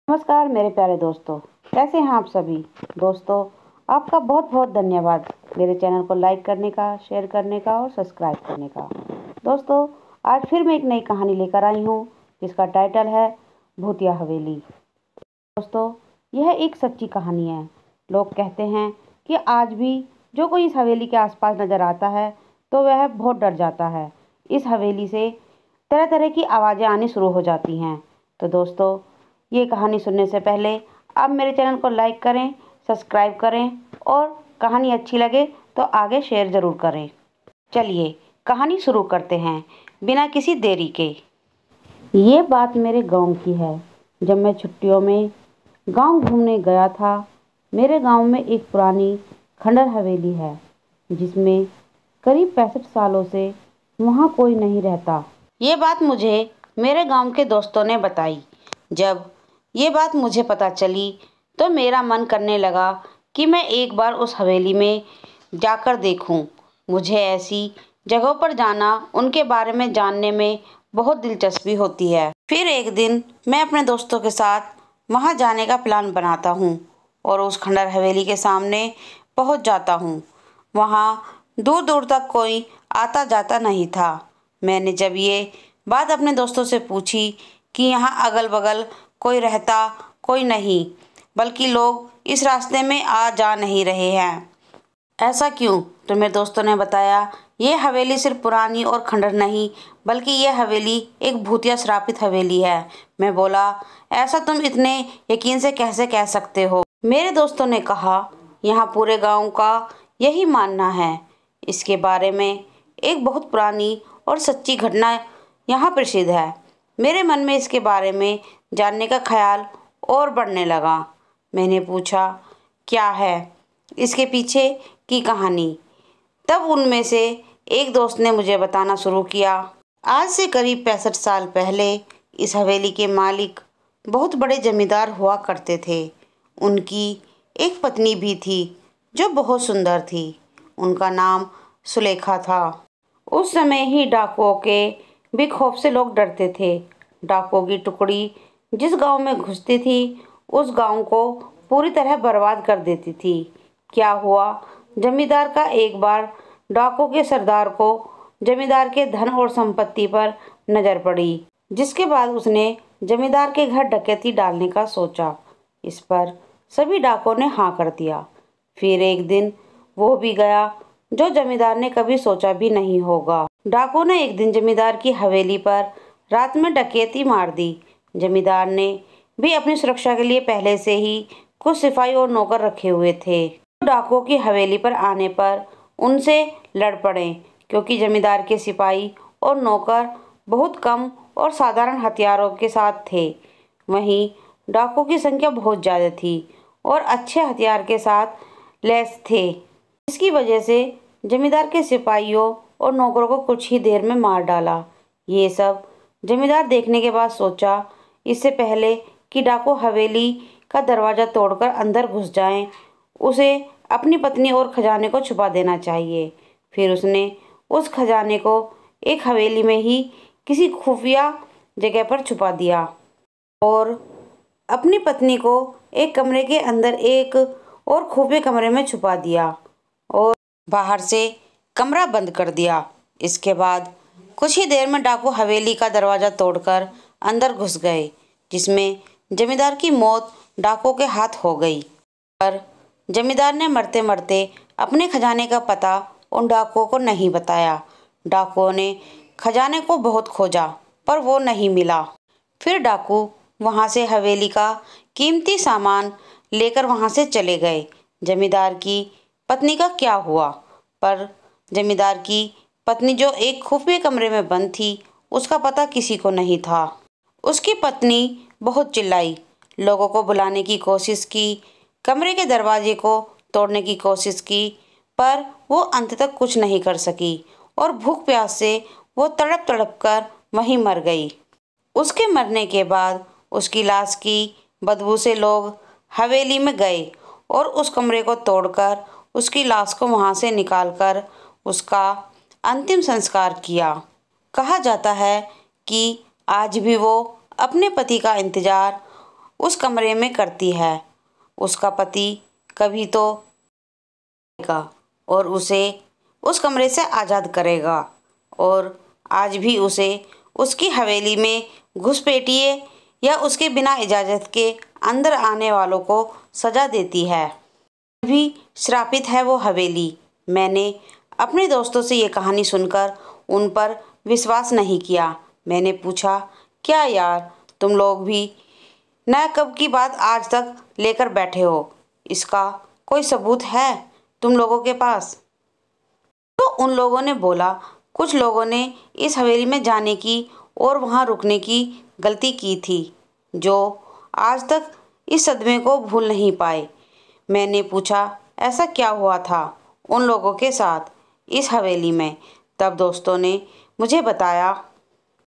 नमस्कार मेरे प्यारे दोस्तों, कैसे हैं आप सभी। दोस्तों, आपका बहुत बहुत धन्यवाद मेरे चैनल को लाइक करने का, शेयर करने का और सब्सक्राइब करने का। दोस्तों, आज फिर मैं एक नई कहानी लेकर आई हूँ जिसका टाइटल है भूतिया हवेली। दोस्तों, यह एक सच्ची कहानी है। लोग कहते हैं कि आज भी जो कोई इस हवेली के आसपास नज़र आता है तो वह बहुत डर जाता है। इस हवेली से तरह तरह की आवाज़ें आनी शुरू हो जाती हैं। तो दोस्तों, ये कहानी सुनने से पहले आप मेरे चैनल को लाइक करें, सब्सक्राइब करें और कहानी अच्छी लगे तो आगे शेयर ज़रूर करें। चलिए कहानी शुरू करते हैं बिना किसी देरी के। ये बात मेरे गांव की है। जब मैं छुट्टियों में गांव घूमने गया था। मेरे गांव में एक पुरानी खंडर हवेली है जिसमें करीब 65 सालों से वहाँ कोई नहीं रहता। ये बात मुझे मेरे गांव के दोस्तों ने बताई। जब ये बात मुझे पता चली तो मेरा मन करने लगा कि मैं एक बार उस हवेली में जाकर देखूं। मुझे ऐसी जगहों पर जाना, उनके बारे में जानने में बहुत दिलचस्पी होती है। फिर एक दिन मैं अपने दोस्तों के साथ वहां जाने का प्लान बनाता हूं और उस खंडर हवेली के सामने पहुंच जाता हूं। वहां दूर दूर तक कोई आता जाता नहीं था। मैंने जब ये बात अपने दोस्तों से पूछी कि यहाँ अगल बगल कोई रहता कोई नहीं, बल्कि लोग इस रास्ते में आ जा नहीं रहे हैं, ऐसा क्यों? तो मेरे दोस्तों ने बताया, ये हवेली सिर्फ पुरानी और खंडर नहीं, बल्कि यह हवेली एक भूतिया श्रापित हवेली है। मैं बोला, ऐसा तुम इतने यकीन से कैसे कह सकते हो? मेरे दोस्तों ने कहा, यहाँ पूरे गांव का यही मानना है। इसके बारे में एक बहुत पुरानी और सच्ची घटना यहाँ प्रसिद्ध है। मेरे मन में इसके बारे में जानने का ख्याल और बढ़ने लगा। मैंने पूछा, क्या है इसके पीछे की कहानी? तब उनमें से एक दोस्त ने मुझे बताना शुरू किया। आज से करीब 65 साल पहले इस हवेली के मालिक बहुत बड़े जमींदार हुआ करते थे। उनकी एक पत्नी भी थी जो बहुत सुंदर थी। उनका नाम सुलेखा था। उस समय ही डाकुओं के भी खौफ से लोग डरते थे। डाकुओं की टुकड़ी जिस गांव में घुसती थी उस गांव को पूरी तरह बर्बाद कर देती थी। क्या हुआ, जमींदार का एक बार डाकुओं के सरदार को जमींदार के धन और संपत्ति पर नजर पड़ी, जिसके बाद उसने जमींदार के घर डकैती डालने का सोचा। इस पर सभी डाकुओं ने हाँ कर दिया। फिर एक दिन वो भी गया जो जमींदार ने कभी सोचा भी नहीं होगा। डाकुओं ने एक दिन जमींदार की हवेली पर रात में डकैती मार दी। जमींदार ने भी अपनी सुरक्षा के लिए पहले से ही कुछ सिपाही और नौकर रखे हुए थे। डाकुओं की हवेली पर आने पर उनसे लड़ पड़े, क्योंकि जमींदार के सिपाही और नौकर बहुत कम और साधारण हथियारों के साथ थे। वहीं डाकुओं की संख्या बहुत ज़्यादा थी और अच्छे हथियार के साथ लैस थे। इसकी वजह से जमींदार के सिपाहियों और नौकरों को कुछ ही देर में मार डाला। ये सब जमींदार देखने के बाद सोचा, इससे पहले कि डाकू हवेली का दरवाज़ा तोड़कर अंदर घुस जाएं, उसे अपनी पत्नी और खजाने को छुपा देना चाहिए। फिर उसने उस खजाने को एक हवेली में ही किसी खुफिया जगह पर छुपा दिया और अपनी पत्नी को एक कमरे के अंदर एक और खुफिया कमरे में छुपा दिया और बाहर से कमरा बंद कर दिया। इसके बाद कुछ ही देर में डाकू हवेली का दरवाज़ा तोड़कर अंदर घुस गए, जिसमें जमींदार की मौत डाकुओं के हाथ हो गई। पर जमींदार ने मरते मरते अपने खजाने का पता उन डाकुओं को नहीं बताया। डाकुओं ने खजाने को बहुत खोजा पर वो नहीं मिला। फिर डाकू वहाँ से हवेली का कीमती सामान लेकर वहाँ से चले गए। जमींदार की पत्नी का क्या हुआ? पर जमींदार की पत्नी जो एक खुफिया कमरे में बंद थी, उसका पता किसी को नहीं था। उसकी पत्नी बहुत चिल्लाई, लोगों को बुलाने की कोशिश की, कमरे के दरवाजे को तोड़ने की कोशिश की, पर वो अंत तक कुछ नहीं कर सकी और भूख प्यास से वो तड़प तड़प कर वहीं मर गई। उसके मरने के बाद उसकी लाश की बदबू से लोग हवेली में गए और उस कमरे को तोड़कर उसकी लाश को वहाँ से निकालकर उसका अंतिम संस्कार किया। कहा जाता है कि आज भी वो अपने पति का इंतज़ार उस कमरे में करती है। उसका पति कभी तो आएगा और उसे उस कमरे से आज़ाद करेगा, और आज भी उसे उसकी हवेली में घुसपैठिए या उसके बिना इजाज़त के अंदर आने वालों को सज़ा देती है। भी श्रापित है वो हवेली। मैंने अपने दोस्तों से ये कहानी सुनकर उन पर विश्वास नहीं किया। मैंने पूछा, क्या यार, तुम लोग भी न कब की बात आज तक लेकर बैठे हो? इसका कोई सबूत है तुम लोगों के पास? तो उन लोगों ने बोला, कुछ लोगों ने इस हवेली में जाने की और वहाँ रुकने की गलती की थी, जो आज तक इस सदमे को भूल नहीं पाए। मैंने पूछा, ऐसा क्या हुआ था उन लोगों के साथ इस हवेली में? तब दोस्तों ने मुझे बताया,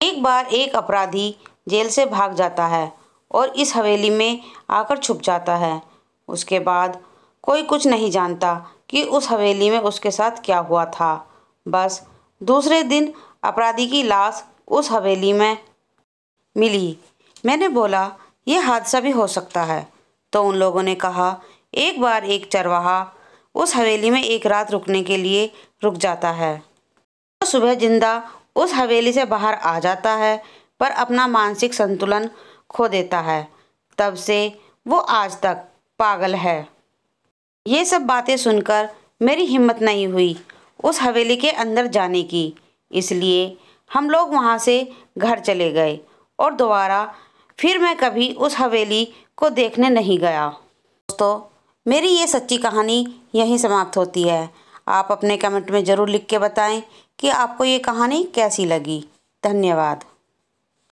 एक बार एक अपराधी जेल से भाग जाता है और इस हवेली में आकर छुप जाता है। उसके बाद कोई कुछ नहीं जानता कि उस हवेली में उसके साथ क्या हुआ था। बस दूसरे दिन अपराधी की लाश उस हवेली में मिली। मैंने बोला, यह हादसा भी हो सकता है। तो उन लोगों ने कहा, एक बार एक चरवाहा उस हवेली में एक रात रुकने के लिए रुक जाता है। तो सुबह जिंदा उस हवेली से बाहर आ जाता है, पर अपना मानसिक संतुलन खो देता है। तब से वो आज तक पागल है। ये सब बातें सुनकर मेरी हिम्मत नहीं हुई उस हवेली के अंदर जाने की, इसलिए हम लोग वहाँ से घर चले गए और दोबारा फिर मैं कभी उस हवेली को देखने नहीं गया। दोस्तों, मेरी ये सच्ची कहानी यहीं समाप्त होती है। आप अपने कमेंट में ज़रूर लिख के बताएं कि आपको ये कहानी कैसी लगी। धन्यवाद।